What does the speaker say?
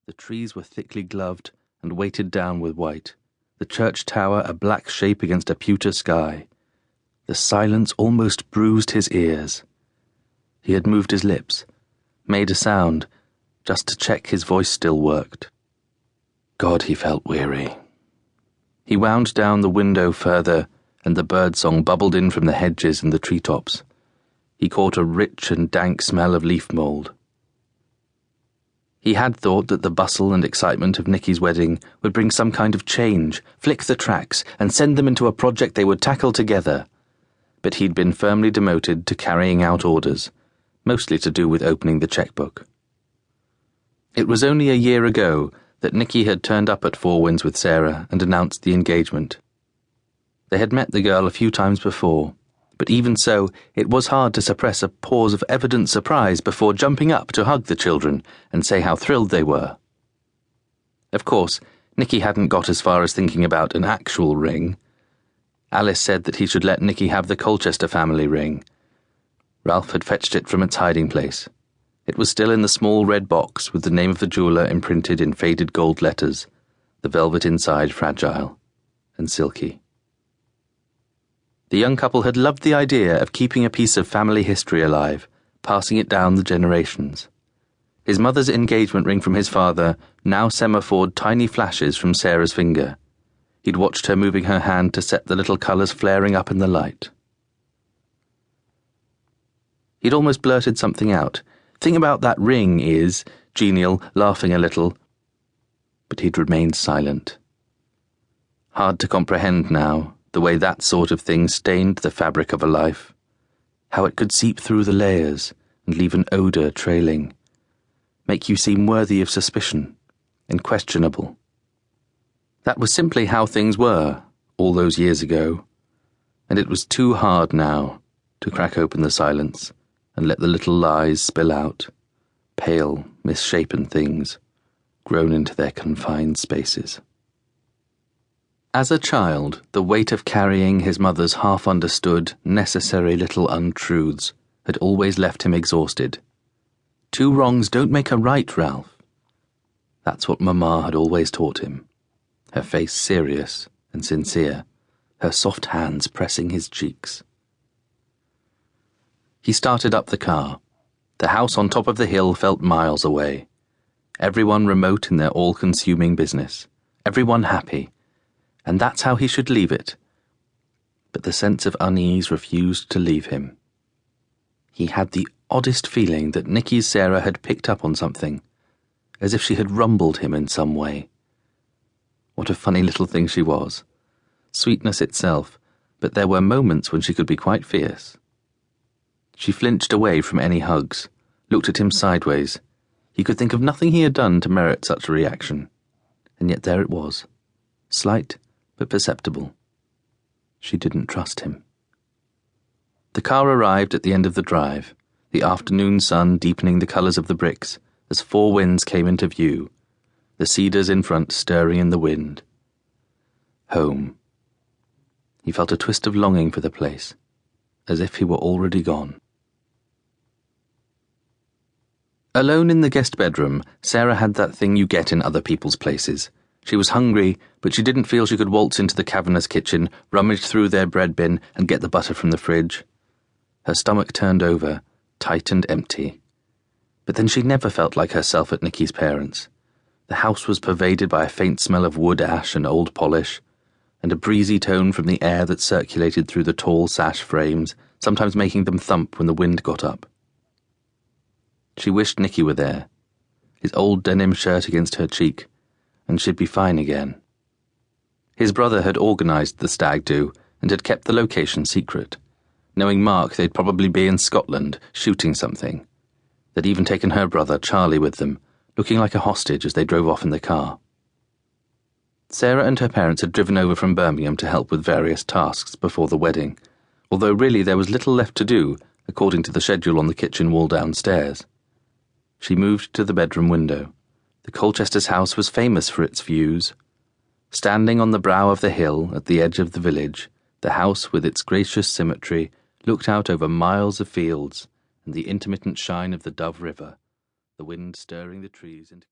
The trees were thickly gloved and weighted down with white, the church tower a black shape against a pewter sky. The silence almost bruised his ears. He had moved his lips, made a sound, just to check his voice still worked. God, he felt weary. He wound down the window further, and the birdsong bubbled in from the hedges and the treetops. He caught a rich and dank smell of leaf mould. He had thought that the bustle and excitement of Nicky's wedding would bring some kind of change, flick the tracks, and send them into a project they would tackle together. But he'd been firmly demoted to carrying out orders, mostly to do with opening the checkbook. It was only a year ago that Nicky had turned up at Fourwinds with Sarah and announced the engagement. They had met the girl a few times before, but even so, it was hard to suppress a pause of evident surprise before jumping up to hug the children and say how thrilled they were. Of course, Nicky hadn't got as far as thinking about an actual ring. Alice said that he should let Nicky have the Colchester family ring. Ralph had fetched it from its hiding place. It was still in the small red box with the name of the jeweller imprinted in faded gold letters, the velvet inside fragile and silky. The young couple had loved the idea of keeping a piece of family history alive, passing it down the generations. His mother's engagement ring from his father now semaphored tiny flashes from Sarah's finger. He'd watched her moving her hand to set the little colours flaring up in the light. He'd almost blurted something out. "Thing about that ring is," genial, laughing a little. But he'd remained silent. Hard to comprehend now, the way that sort of thing stained the fabric of a life. How it could seep through the layers and leave an odour trailing. Make you seem worthy of suspicion and questionable. That was simply how things were, all those years ago. And it was too hard now to crack open the silence and let the little lies spill out, pale, misshapen things, grown into their confined spaces. As a child, the weight of carrying his mother's half-understood, necessary little untruths had always left him exhausted. Two wrongs don't make a right, Ralph. That's what Mamma had always taught him, her face serious and sincere, her soft hands pressing his cheeks. He started up the car. The house on top of the hill felt miles away. Everyone remote in their all-consuming business. Everyone happy. And that's how he should leave it. But the sense of unease refused to leave him. He had the oddest feeling that Nicky's Sarah had picked up on something, as if she had rumbled him in some way. What a funny little thing she was. Sweetness itself, but there were moments when she could be quite fierce. She flinched away from any hugs, looked at him sideways. He could think of nothing he had done to merit such a reaction. And yet there it was, slight but perceptible. She didn't trust him. The car arrived at the end of the drive, the afternoon sun deepening the colours of the bricks as Fourwinds came into view, the cedars in front stirring in the wind. Home. He felt a twist of longing for the place, as if he were already gone. Alone in the guest bedroom, Sarah had that thing you get in other people's places. She was hungry, but she didn't feel she could waltz into the cavernous kitchen, rummage through their bread bin, and get the butter from the fridge. Her stomach turned over, tight and empty. But then she never felt like herself at Nicky's parents'. The house was pervaded by a faint smell of wood ash and old polish, and a breezy tone from the air that circulated through the tall sash frames, sometimes making them thump when the wind got up. She wished Nicky were there, his old denim shirt against her cheek, and she'd be fine again. His brother had organised the stag do and had kept the location secret, knowing Mark they'd probably be in Scotland shooting something. They'd even taken her brother, Charlie, with them, looking like a hostage as they drove off in the car. Sarah and her parents had driven over from Birmingham to help with various tasks before the wedding, although really there was little left to do, according to the schedule on the kitchen wall downstairs. She moved to the bedroom window. The Colchester's house was famous for its views. Standing on the brow of the hill at the edge of the village, the house with its gracious symmetry looked out over miles of fields and the intermittent shine of the Dove River, the wind stirring the trees into